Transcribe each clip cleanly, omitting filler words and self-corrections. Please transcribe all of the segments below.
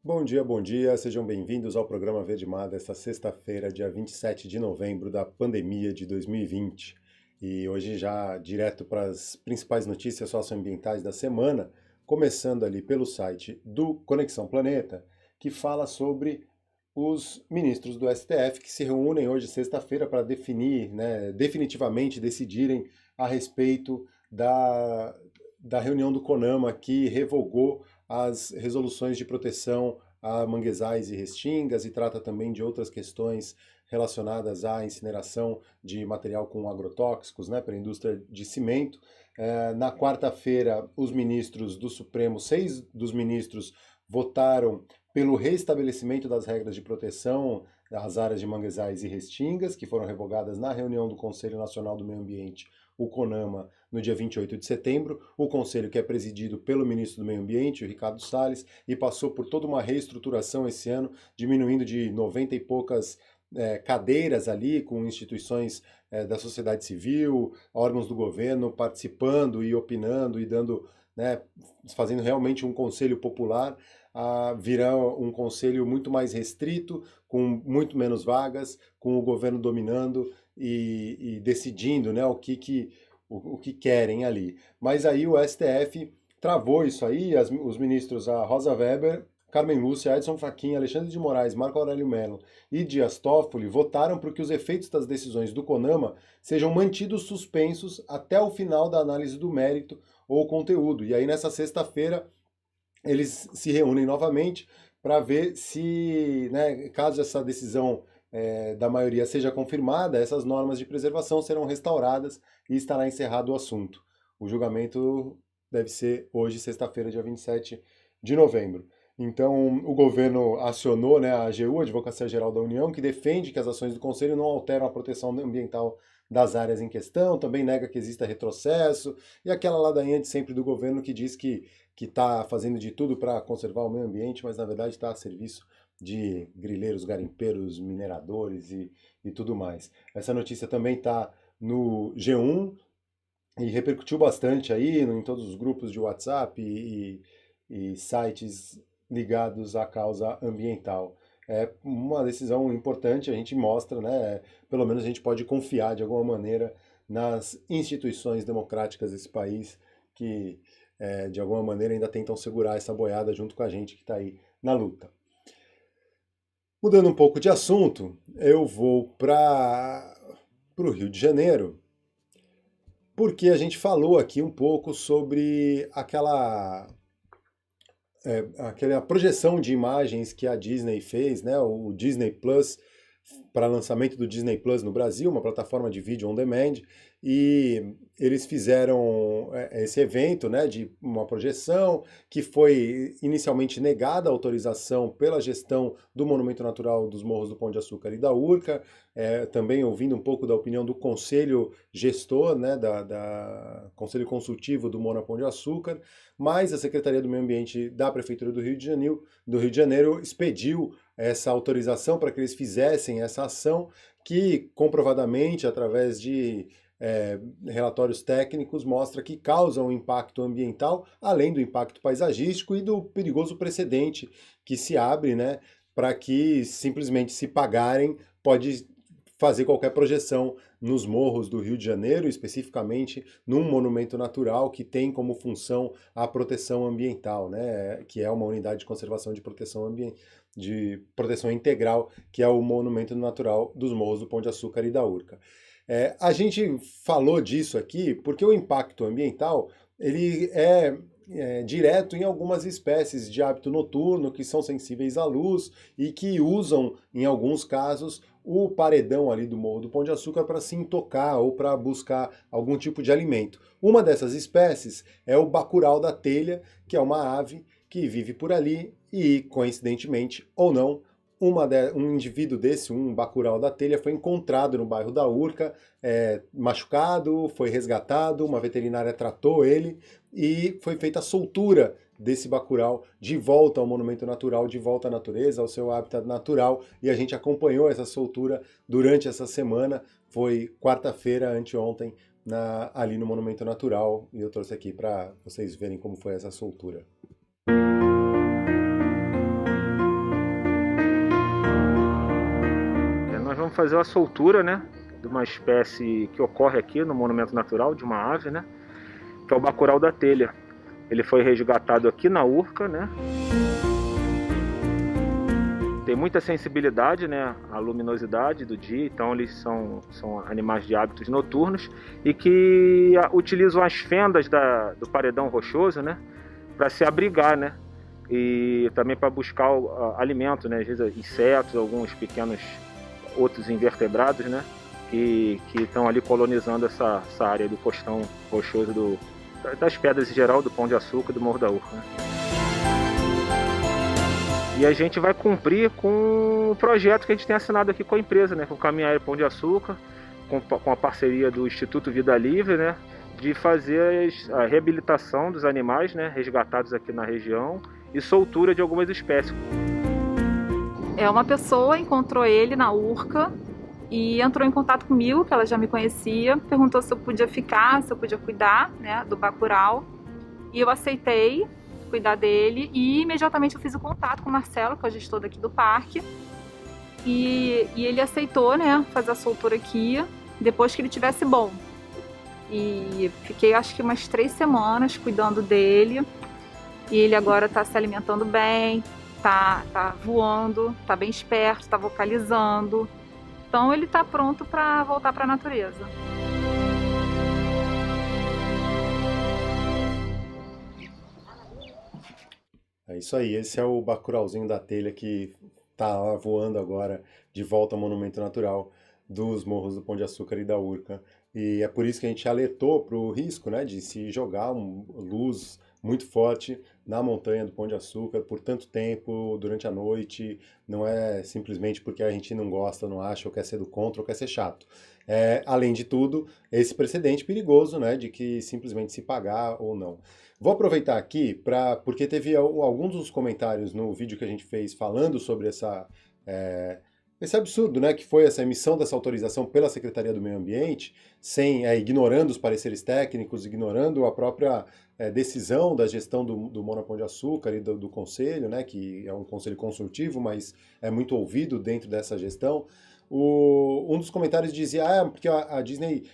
Bom dia, sejam bem-vindos ao programa Verde Mar desta sexta-feira, dia 27 de novembro da pandemia de 2020. E hoje já direto para as principais notícias socioambientais da semana, começando ali pelo site do Conexão Planeta, que fala sobre os ministros do STF que se reúnem hoje, sexta-feira, para definir, né, definitivamente decidirem a respeito da reunião do CONAMA que revogou as resoluções de proteção a manguezais e restingas e trata também de outras questões relacionadas à incineração de material com agrotóxicos, né, para a indústria de cimento. Na quarta-feira, os ministros do Supremo, 6 dos ministros, votaram pelo restabelecimento das regras de proteção às áreas de manguezais e restingas, que foram revogadas na reunião do Conselho Nacional do Meio Ambiente, o CONAMA, no dia 28 de setembro. O conselho que é presidido pelo ministro do Meio Ambiente, o Ricardo Salles, e passou por toda uma reestruturação esse ano, diminuindo de 90 e poucas cadeiras ali, com instituições da sociedade civil, órgãos do governo participando e opinando e dando, né, fazendo realmente um conselho popular, a virar um conselho muito mais restrito, com muito menos vagas, com o governo dominando e decidindo, né, o que querem ali. Mas aí o STF travou isso aí, os ministros a Rosa Weber, Carmen Lúcia, Edson Fachin, Alexandre de Moraes, Marco Aurélio Mello e Dias Toffoli votaram para que os efeitos das decisões do CONAMA sejam mantidos suspensos até o final da análise do mérito ou conteúdo. E aí nessa sexta-feira eles se reúnem novamente para ver se, né, caso essa decisão da maioria seja confirmada, essas normas de preservação serão restauradas e estará encerrado o assunto. O julgamento deve ser hoje, sexta-feira, dia 27 de novembro. Então, o governo acionou, né, a AGU, a Advocacia Geral da União, que defende que as ações do Conselho não alteram a proteção ambiental das áreas em questão, também nega que exista retrocesso, e aquela ladainha de sempre do governo que diz que está fazendo de tudo para conservar o meio ambiente, mas na verdade está a serviço de grileiros, garimpeiros, mineradores e tudo mais. Essa notícia também está no G1 e repercutiu bastante aí em todos os grupos de WhatsApp e sites ligados à causa ambiental. É uma decisão importante, a gente mostra, né? Pelo menos a gente pode confiar de alguma maneira nas instituições democráticas desse país que de alguma maneira ainda tentam segurar essa boiada junto com a gente que está aí na luta. Mudando um pouco de assunto, eu vou para o Rio de Janeiro, porque a gente falou aqui um pouco sobre aquela projeção de imagens que a Disney fez, né, o Disney Plus, para lançamento do Disney Plus no Brasil, uma plataforma de vídeo on demand, e eles fizeram esse evento, né, de uma projeção que foi inicialmente negada a autorização pela gestão do Monumento Natural dos Morros do Pão de Açúcar e da Urca, também ouvindo um pouco da opinião do conselho gestor, né, conselho consultivo do Mona Pão de Açúcar, mas a Secretaria do Meio Ambiente da Prefeitura do Rio de Janeiro expediu essa autorização para que eles fizessem essa ação que, comprovadamente, através de relatórios técnicos, mostra que causa um impacto ambiental, além do impacto paisagístico e do perigoso precedente que se abre, né, para que simplesmente se pagarem, pode fazer qualquer projeção nos morros do Rio de Janeiro, especificamente num monumento natural que tem como função a proteção ambiental, né, que é uma unidade de conservação de proteção integral, que é o Monumento Natural dos Morros do Pão de Açúcar e da Urca. A gente falou disso aqui porque o impacto ambiental ele é direto em algumas espécies de hábito noturno que são sensíveis à luz e que usam, em alguns casos, o paredão ali do Morro do Pão de Açúcar para se intocar ou para buscar algum tipo de alimento. Uma dessas espécies é o bacurau da telha, que é uma ave que vive por ali e, coincidentemente ou não, um indivíduo desse, um bacurau da telha, foi encontrado no bairro da Urca, machucado, foi resgatado, uma veterinária tratou ele e foi feita a soltura desse bacurau de volta ao monumento natural, de volta à natureza, ao seu habitat natural, e a gente acompanhou essa soltura durante essa semana. Foi quarta-feira, anteontem, ali no Monumento Natural, e eu trouxe aqui para vocês verem como foi essa soltura. fazer uma soltura, né, de uma espécie que ocorre aqui no Monumento Natural, de uma ave, né, que é o bacurau da telha. Ele foi resgatado aqui na Urca, né? Tem muita sensibilidade, né, à luminosidade do dia, então eles são animais de hábitos noturnos e que utilizam as fendas do paredão rochoso, né, para se abrigar, né, e também para buscar alimento, né, às vezes insetos, alguns pequenos outros invertebrados, né, que estão ali colonizando essa área do costão rochoso das pedras em geral, do Pão de Açúcar e do Morro da Urca, né? E a gente vai cumprir com o projeto que a gente tem assinado aqui com a empresa, né, com o Caminho Aéreo Pão de Açúcar, com a parceria do Instituto Vida Livre, né, de fazer a reabilitação dos animais, né, resgatados aqui na região e soltura de algumas espécies. Uma pessoa encontrou ele na Urca e entrou em contato comigo, que ela já me conhecia, perguntou se eu podia ficar, se eu podia cuidar, né, do bacurau, e eu aceitei cuidar dele e imediatamente eu fiz o contato com o Marcelo, que é o gestor daqui do parque, e ele aceitou, né, fazer a soltura aqui depois que ele tivesse bom. E fiquei acho que umas 3 semanas cuidando dele, e ele agora está se alimentando bem, tá voando, tá bem esperto, tá vocalizando, então ele tá pronto para voltar para a natureza. É isso aí, esse é o bacurauzinho da telha que tá lá voando agora de volta ao Monumento Natural dos Morros do Pão de Açúcar e da Urca. E é por isso que a gente alertou para o risco, né, de se jogar luz muito forte na montanha do Pão de Açúcar por tanto tempo, durante a noite. Não é simplesmente porque a gente não gosta, não acha, ou quer ser do contra, ou quer ser chato. Além de tudo, esse precedente perigoso, né, de que simplesmente se pagar ou não. Vou aproveitar aqui porque teve alguns dos comentários no vídeo que a gente fez falando sobre esse absurdo, né, que foi essa emissão dessa autorização pela Secretaria do Meio Ambiente, ignorando os pareceres técnicos, ignorando a própria decisão da gestão do Monopão de Açúcar e do conselho, né, que é um conselho consultivo, mas é muito ouvido dentro dessa gestão. Um dos comentários dizia, porque a Disney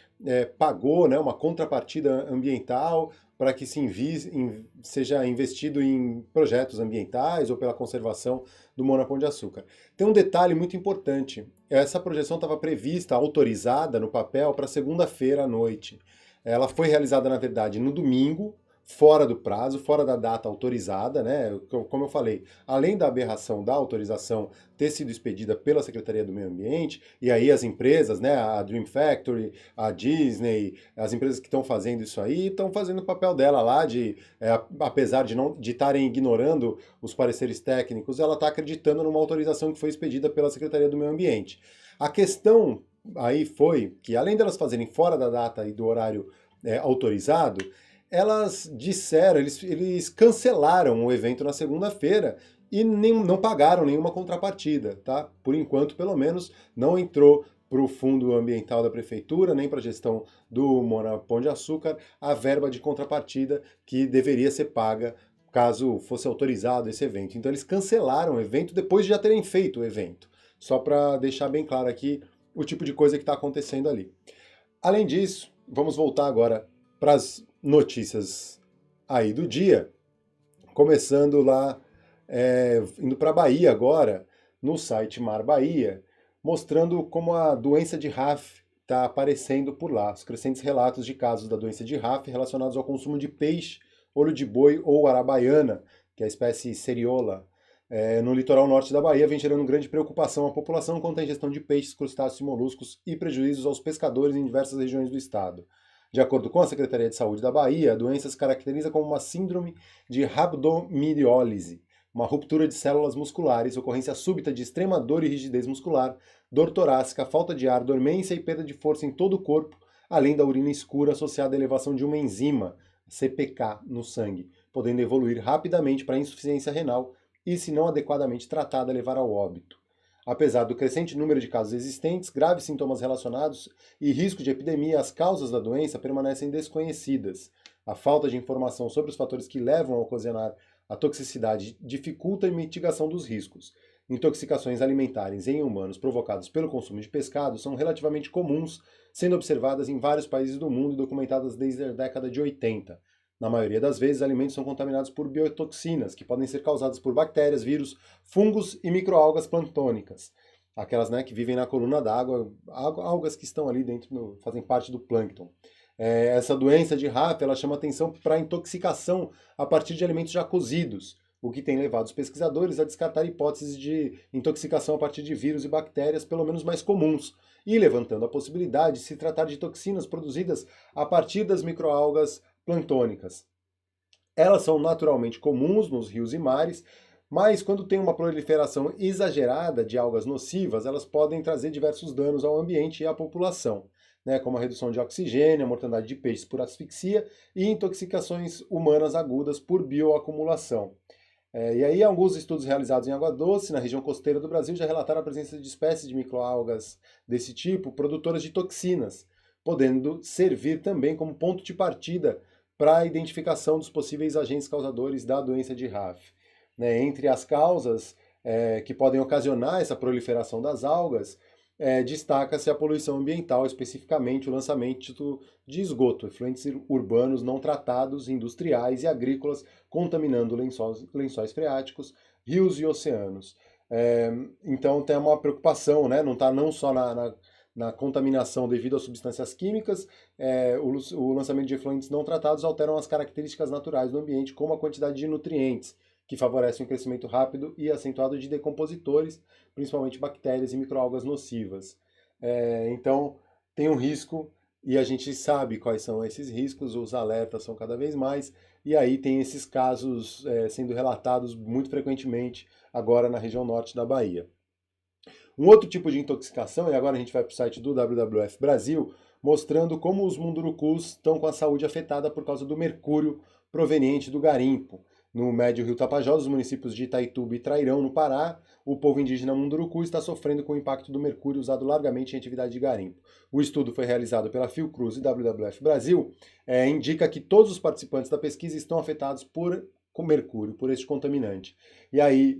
pagou, né, uma contrapartida ambiental para que seja investido em projetos ambientais ou pela conservação do Monopão de Açúcar. Tem um detalhe muito importante. Essa projeção estava prevista, autorizada no papel para segunda-feira à noite. Ela foi realizada, na verdade, no domingo, fora do prazo, fora da data autorizada, né? Como eu falei, além da aberração da autorização ter sido expedida pela Secretaria do Meio Ambiente, e aí as empresas, né, a Dream Factory, a Disney, as empresas que estão fazendo isso aí, estão fazendo o papel dela lá apesar de estarem ignorando os pareceres técnicos, ela está acreditando numa autorização que foi expedida pela Secretaria do Meio Ambiente. A questão aí foi que, além delas fazerem fora da data e do horário autorizado, elas disseram, eles cancelaram o evento na segunda-feira e não pagaram nenhuma contrapartida, tá? Por enquanto, pelo menos, não entrou para o fundo ambiental da prefeitura, nem para a gestão do Monopão de Açúcar, a verba de contrapartida que deveria ser paga caso fosse autorizado esse evento. Então eles cancelaram o evento depois de já terem feito o evento. Só para deixar bem claro aqui o tipo de coisa que está acontecendo ali. Além disso, vamos voltar agora para as notícias aí do dia, começando lá, indo para a Bahia agora, no site Mar Bahia, mostrando como a doença de RAF está aparecendo por lá, os crescentes relatos de casos da doença de RAF relacionados ao consumo de peixe, olho de boi ou arabaiana, que é a espécie seriola, no litoral norte da Bahia, vem gerando grande preocupação à população quanto à ingestão de peixes, crustáceos e moluscos e prejuízos aos pescadores em diversas regiões do estado. De acordo com a Secretaria de Saúde da Bahia, a doença se caracteriza como uma síndrome de rabdomiólise, uma ruptura de células musculares, ocorrência súbita de extrema dor e rigidez muscular, dor torácica, falta de ar, dormência e perda de força em todo o corpo, além da urina escura associada à elevação de uma enzima, CPK, no sangue, podendo evoluir rapidamente para insuficiência renal e, se não adequadamente tratada, levar ao óbito. Apesar do crescente número de casos existentes, graves sintomas relacionados e risco de epidemia, as causas da doença permanecem desconhecidas. A falta de informação sobre os fatores que levam a ocasionar a toxicidade dificulta a mitigação dos riscos. intoxicações alimentares em humanos provocadas pelo consumo de pescado são relativamente comuns, sendo observadas em vários países do mundo e documentadas desde a década de 80. Na maioria das vezes, alimentos são contaminados por biotoxinas, que podem ser causadas por bactérias, vírus, fungos e microalgas plantônicas. Aquelas, né, que vivem na coluna d'água, algas que estão ali dentro, fazem parte do plâncton. Essa doença de RAF, ela chama atenção para a intoxicação a partir de alimentos já cozidos, o que tem levado os pesquisadores a descartar hipóteses de intoxicação a partir de vírus e bactérias, pelo menos mais comuns, e levantando a possibilidade de se tratar de toxinas produzidas a partir das microalgas plantônicas. Elas são naturalmente comuns nos rios e mares, mas quando tem uma proliferação exagerada de algas nocivas, elas podem trazer diversos danos ao ambiente e à população, né, como a redução de oxigênio, a mortandade de peixes por asfixia e intoxicações humanas agudas por bioacumulação. E aí, alguns estudos realizados em água doce, na região costeira do Brasil, já relataram a presença de espécies de microalgas desse tipo, produtoras de toxinas, podendo servir também como ponto de partida para a identificação dos possíveis agentes causadores da doença de RAF. Entre as causas que podem ocasionar essa proliferação das algas, destaca-se a poluição ambiental, especificamente o lançamento de esgoto, efluentes urbanos não tratados, industriais e agrícolas, contaminando lençóis freáticos, rios e oceanos. Então tem uma preocupação, né? Não está não só na contaminação devido a substâncias químicas, o lançamento de efluentes não tratados alteram as características naturais do ambiente, como a quantidade de nutrientes, que favorecem o crescimento rápido e acentuado de decompositores, principalmente bactérias e microalgas nocivas. Então, tem um risco, e a gente sabe quais são esses riscos, os alertas são cada vez mais, e aí tem esses casos sendo relatados muito frequentemente agora na região norte da Bahia. Um outro tipo de intoxicação, e agora a gente vai para o site do WWF Brasil, mostrando como os mundurucus estão com a saúde afetada por causa do mercúrio proveniente do garimpo. No médio rio Tapajós, os municípios de Itaituba e Trairão, no Pará, o povo indígena munduruku está sofrendo com o impacto do mercúrio usado largamente em atividade de garimpo. O estudo foi realizado pela Fiocruz e WWF Brasil, indica que todos os participantes da pesquisa estão afetados com mercúrio, por este contaminante. E aí,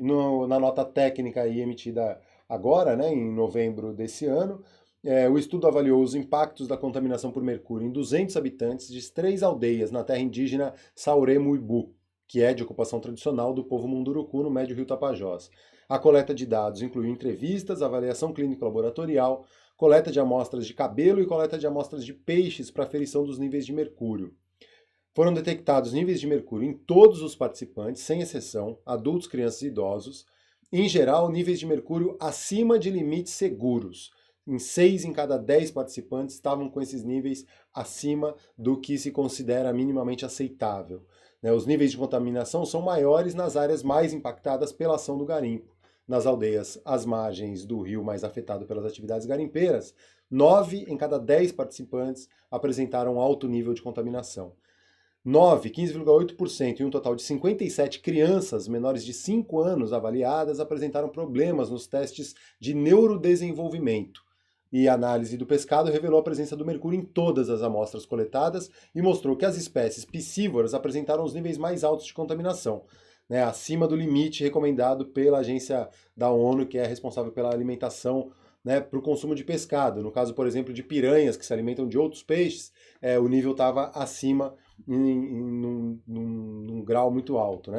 na nota técnica aí emitida agora, né, em novembro desse ano, o estudo avaliou os impactos da contaminação por mercúrio em 200 habitantes de 3 aldeias na terra indígena Sauré-Muibu, que é de ocupação tradicional do povo munduruku no médio rio Tapajós. A coleta de dados incluiu entrevistas, avaliação clínica laboratorial, coleta de amostras de cabelo e coleta de amostras de peixes para aferição dos níveis de mercúrio. Foram detectados níveis de mercúrio em todos os participantes, sem exceção, adultos, crianças e idosos. Em geral, níveis de mercúrio acima de limites seguros. Em 6 em cada 10 participantes estavam com esses níveis acima do que se considera minimamente aceitável. Os níveis de contaminação são maiores nas áreas mais impactadas pela ação do garimpo. Nas aldeias às margens do rio mais afetado pelas atividades garimpeiras, 9 em cada 10 participantes apresentaram alto nível de contaminação. 15,8% e um total de 57 crianças menores de 5 anos avaliadas apresentaram problemas nos testes de neurodesenvolvimento. E a análise do pescado revelou a presença do mercúrio em todas as amostras coletadas e mostrou que as espécies piscívoras apresentaram os níveis mais altos de contaminação, acima do limite recomendado pela agência da ONU, que é responsável pela alimentação, para o consumo de pescado. No caso, por exemplo, de piranhas que se alimentam de outros peixes, o nível estava acima num grau muito alto.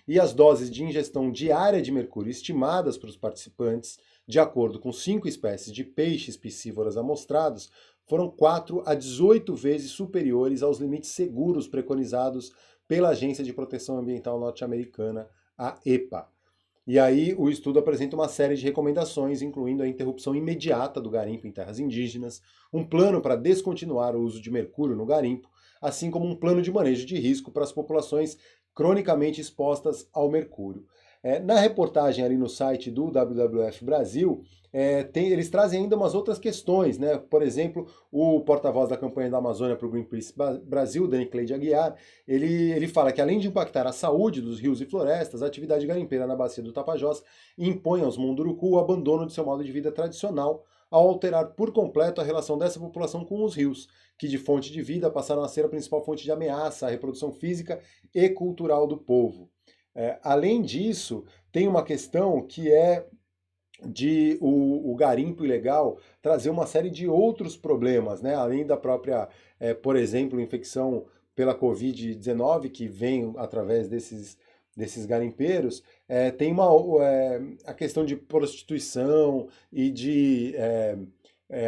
E as doses de ingestão diária de mercúrio estimadas para os participantes, de acordo com 5 espécies de peixes piscívoras amostrados, foram 4 a 18 vezes superiores aos limites seguros preconizados pela Agência de Proteção Ambiental norte-americana, a EPA. E aí o estudo apresenta uma série de recomendações, incluindo a interrupção imediata do garimpo em terras indígenas, um plano para descontinuar o uso de mercúrio no garimpo, assim como um plano de manejo de risco para as populações cronicamente expostas ao mercúrio. Na reportagem ali no site do WWF Brasil, eles trazem ainda umas outras questões, Por exemplo, o porta-voz da campanha da Amazônia para o Greenpeace Brasil, Dani Cleide Aguiar, ele fala que além de impactar a saúde dos rios e florestas, a atividade garimpeira na bacia do Tapajós impõe aos munduruku o abandono de seu modo de vida tradicional, ao alterar por completo a relação dessa população com os rios, que de fonte de vida passaram a ser a principal fonte de ameaça à reprodução física e cultural do povo. Além disso, tem uma questão que é o garimpo ilegal trazer uma série de outros problemas, né? Além da própria, por exemplo, infecção pela Covid-19, que vem através desses garimpeiros, tem a questão de prostituição e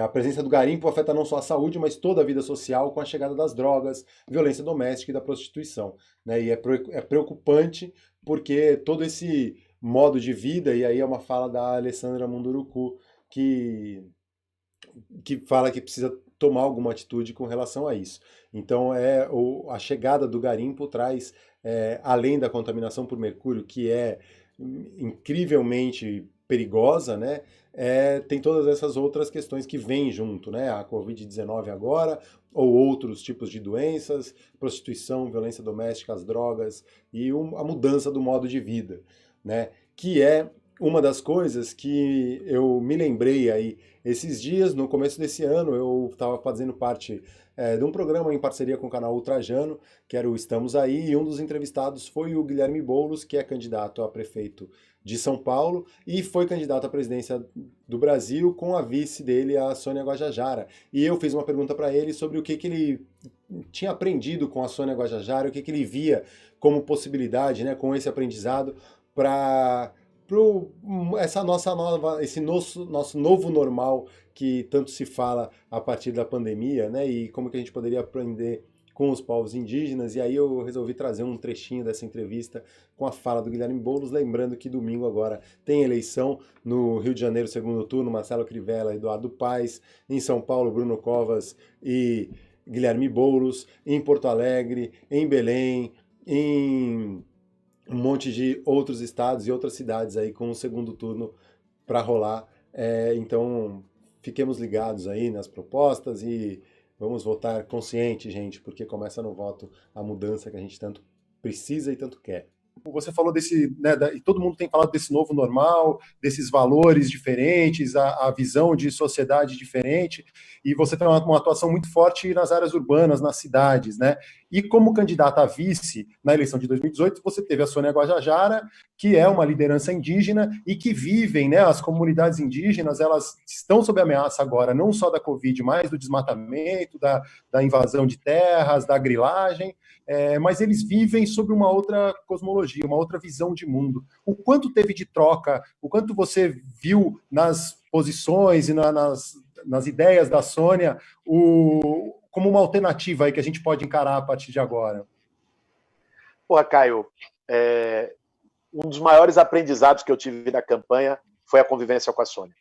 a presença do garimpo afeta não só a saúde, mas toda a vida social com a chegada das drogas, violência doméstica e da prostituição, né? E é preocupante porque todo esse modo de vida, e aí é uma fala da Alessandra Munduruku, que, que fala que precisa tomar alguma atitude com relação a isso. Então, a chegada do garimpo traz, além da contaminação por mercúrio, que é incrivelmente perigosa, né? Tem todas essas outras questões que vêm junto, né? A Covid-19 agora, ou outros tipos de doenças, prostituição, violência doméstica, as drogas e a mudança do modo de vida, né? Que é uma das coisas que eu me lembrei aí esses dias, no começo desse ano, eu estava fazendo parte de um programa em parceria com o canal Ultrajano, que era o Estamos Aí, e um dos entrevistados foi o Guilherme Boulos, que é candidato a prefeito de São Paulo e foi candidato à presidência do Brasil com a vice dele, a Sônia Guajajara. E eu fiz uma pergunta para ele sobre o que ele tinha aprendido com a Sônia Guajajara, o que ele via como possibilidade, né, com esse aprendizado para esse nosso novo normal que tanto se fala a partir da pandemia, né? E como que a gente poderia aprender com os povos indígenas. E aí eu resolvi trazer um trechinho dessa entrevista com a fala do Guilherme Boulos, lembrando que domingo agora tem eleição no Rio de Janeiro, segundo turno, Marcelo Crivella, Eduardo Paes, em São Paulo, Bruno Covas e Guilherme Boulos, em Porto Alegre, em Belém, em um monte de outros estados e outras cidades aí com o segundo turno para rolar. Então, fiquemos ligados aí nas propostas e vamos votar consciente, gente, porque começa no voto a mudança que a gente tanto precisa e tanto quer. Você falou desse, né, e todo mundo tem falado desse novo normal, desses valores diferentes, a visão de sociedade diferente, e você tem uma atuação muito forte nas áreas urbanas, nas cidades, né? E como candidata a vice na eleição de 2018, você teve a Sônia Guajajara, que é uma liderança indígena e que vivem, né, as comunidades indígenas, elas estão sob ameaça agora, não só da Covid, mas do desmatamento, da invasão de terras, da grilagem, mas eles vivem sob uma outra cosmologia, uma outra visão de mundo. O quanto teve de troca, o quanto você viu nas posições e nas ideias da Sônia como uma alternativa aí que a gente pode encarar a partir de agora? Porra, Caio, um dos maiores aprendizados que eu tive na campanha foi a convivência com a Sônia.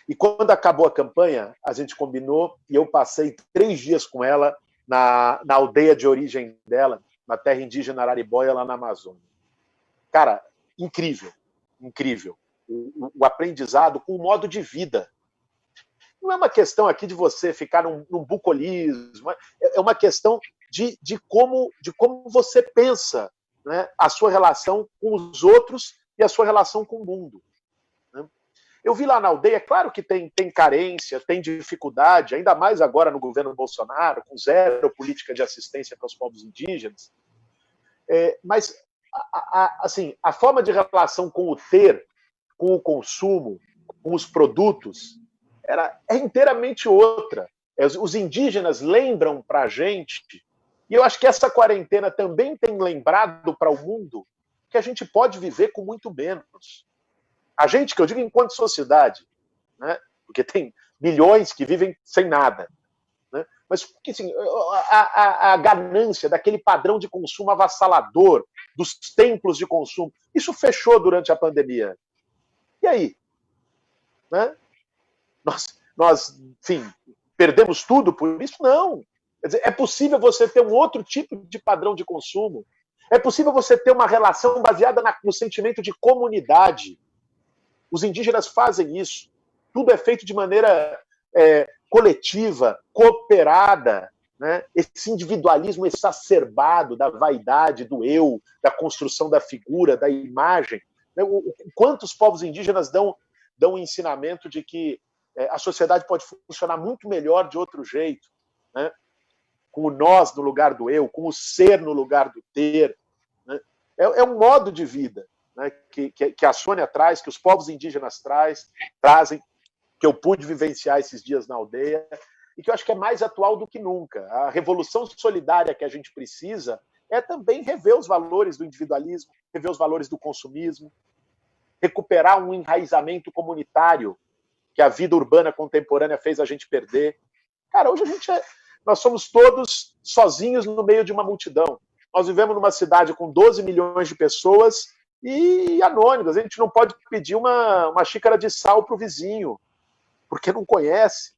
E quando acabou a campanha, a gente combinou e eu passei 3 dias com ela na aldeia de origem dela, na terra indígena Araribóia, lá na Amazônia. Cara, incrível, incrível. O aprendizado com o modo de vida. Não é uma questão aqui de você ficar num bucolismo, é uma questão de como você pensa, né, a sua relação com os outros e a sua relação com o mundo. Né? Eu vi lá na aldeia, claro que tem carência, tem dificuldade, ainda mais agora no governo Bolsonaro, com zero política de assistência para os povos indígenas, mas assim, a forma de relação com o ter, com o consumo, com os produtos, é inteiramente outra. Os indígenas lembram para a gente, e eu acho que essa quarentena também tem lembrado para o mundo que a gente pode viver com muito menos. A gente, que eu digo enquanto sociedade, né? Porque tem milhões que vivem sem nada. Né? Mas assim, a ganância daquele padrão de consumo avassalador, dos templos de consumo, isso fechou durante a pandemia. E aí? Né? Nós, enfim, perdemos tudo por isso? Não. Quer dizer, é possível você ter um outro tipo de padrão de consumo. É possível você ter uma relação baseada no sentimento de comunidade. Os indígenas fazem isso. Tudo é feito de maneira coletiva, cooperada. Né? Esse individualismo exacerbado da vaidade, do eu, da construção da figura, da imagem. Né? Quantos povos indígenas dão um ensinamento de que a sociedade pode funcionar muito melhor de outro jeito, né? Com o nós no lugar do eu, com o ser no lugar do ter. Né? É um modo de vida. né, que a Sônia traz, que os povos indígenas trazem, que eu pude vivenciar esses dias na aldeia, e que eu acho que é mais atual do que nunca. A revolução solidária que a gente precisa é também rever os valores do individualismo, rever os valores do consumismo, recuperar um enraizamento comunitário que a vida urbana contemporânea fez a gente perder. Cara, hoje nós somos todos sozinhos no meio de uma multidão. Nós vivemos numa cidade com 12 milhões de pessoas e anônimas. A gente não pode pedir uma xícara de sal para o vizinho, porque não conhece.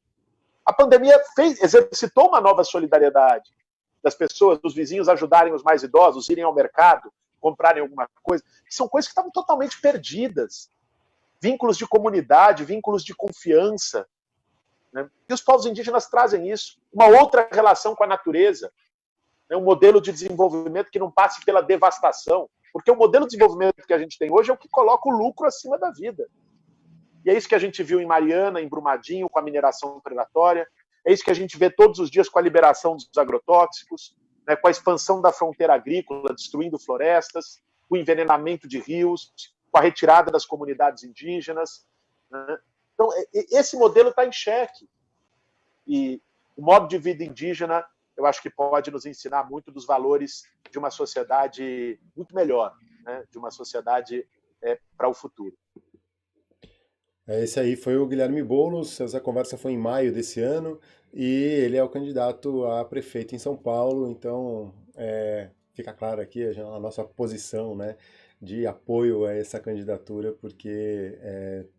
A pandemia exercitou uma nova solidariedade das pessoas, dos vizinhos ajudarem os mais idosos, irem ao mercado, comprarem alguma coisa. São coisas que estavam totalmente perdidas. Vínculos de comunidade, vínculos de confiança. Né? E os povos indígenas trazem isso. Uma outra relação com a natureza. Né? Um modelo de desenvolvimento que não passe pela devastação. Porque o modelo de desenvolvimento que a gente tem hoje é o que coloca o lucro acima da vida. E é isso que a gente viu em Mariana, em Brumadinho, com a mineração predatória. É isso que a gente vê todos os dias com a liberação dos agrotóxicos, né, com a expansão da fronteira agrícola, destruindo florestas, com o envenenamento de rios, com a retirada das comunidades indígenas. Né? Então, esse modelo está em xeque. E o modo de vida indígena, eu acho que pode nos ensinar muito dos valores de uma sociedade muito melhor, né? De uma sociedade para o futuro. Esse aí foi o Guilherme Boulos, essa conversa foi em maio desse ano, e ele é o candidato a prefeito em São Paulo, então fica claro aqui a nossa posição, né, de apoio a essa candidatura, porque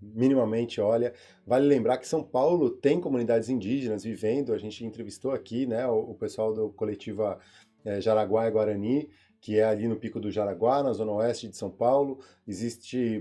minimamente, olha, vale lembrar que São Paulo tem comunidades indígenas vivendo, a gente entrevistou aqui, né, o pessoal do coletivo Jaraguá e Guarani, que é ali no Pico do Jaraguá, na zona oeste de São Paulo. Existe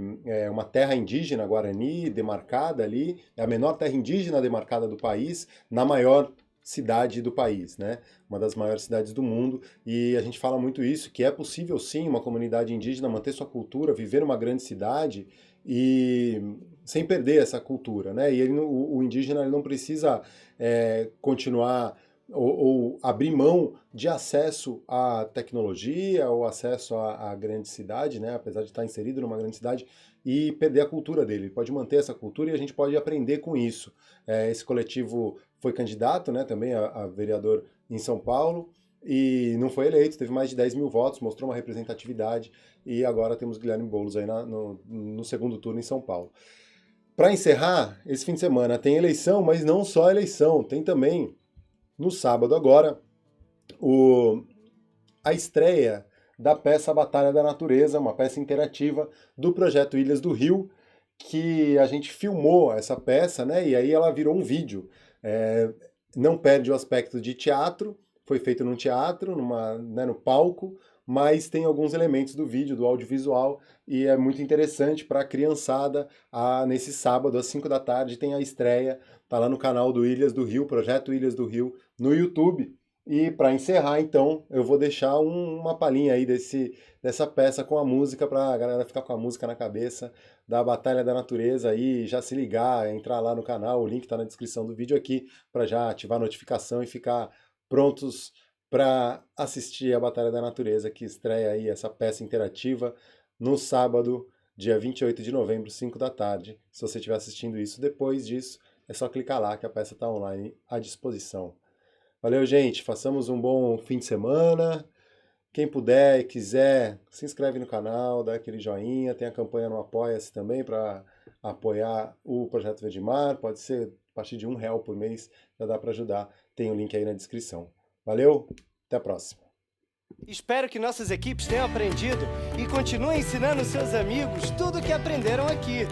uma terra indígena Guarani demarcada ali, é a menor terra indígena demarcada do país, na maior cidade do país, né? Uma das maiores cidades do mundo, e a gente fala muito isso, que é possível sim uma comunidade indígena manter sua cultura, viver numa grande cidade e sem perder essa cultura, né? E o indígena ele não precisa continuar ou abrir mão de acesso à tecnologia ou acesso à grande cidade, né? Apesar de estar inserido numa grande cidade, e perder a cultura dele. Ele pode manter essa cultura e a gente pode aprender com isso. Esse coletivo foi candidato, né, também a vereador em São Paulo e não foi eleito, teve mais de 10 mil votos, mostrou uma representatividade e agora temos Guilherme Boulos aí no segundo turno em São Paulo. Para encerrar, esse fim de semana tem eleição, mas não só eleição, tem também no sábado agora, a estreia da peça Batalha da Natureza, uma peça interativa do projeto Ilhas do Rio, que a gente filmou essa peça, né? E aí ela virou um vídeo. Não perde o aspecto de teatro, foi feito num teatro, no palco, mas tem alguns elementos do vídeo, do audiovisual, e é muito interessante para a criançada. Nesse sábado, às 5 da tarde, tem a estreia, tá lá no canal do Ilhas do Rio, Projeto Ilhas do Rio, no YouTube. E para encerrar, então, eu vou deixar uma palhinha aí dessa peça com a música, para a galera ficar com a música na cabeça, da Batalha da Natureza, aí já se ligar, entrar lá no canal, o link está na descrição do vídeo aqui, para já ativar a notificação e ficar prontos para assistir a Batalha da Natureza, que estreia aí essa peça interativa no sábado, dia 28 de novembro, 5 da tarde. Se você estiver assistindo isso depois disso, é só clicar lá que a peça está online à disposição. Valeu, gente. Façamos um bom fim de semana. Quem puder e quiser, se inscreve no canal, dá aquele joinha. Tem a campanha no Apoia-se também para apoiar o Projeto Verdemar. Pode ser a partir de R$1 por mês, já dá para ajudar. Tem o link aí na descrição. Valeu, até a próxima. Espero que nossas equipes tenham aprendido e continuem ensinando seus amigos tudo o que aprenderam aqui.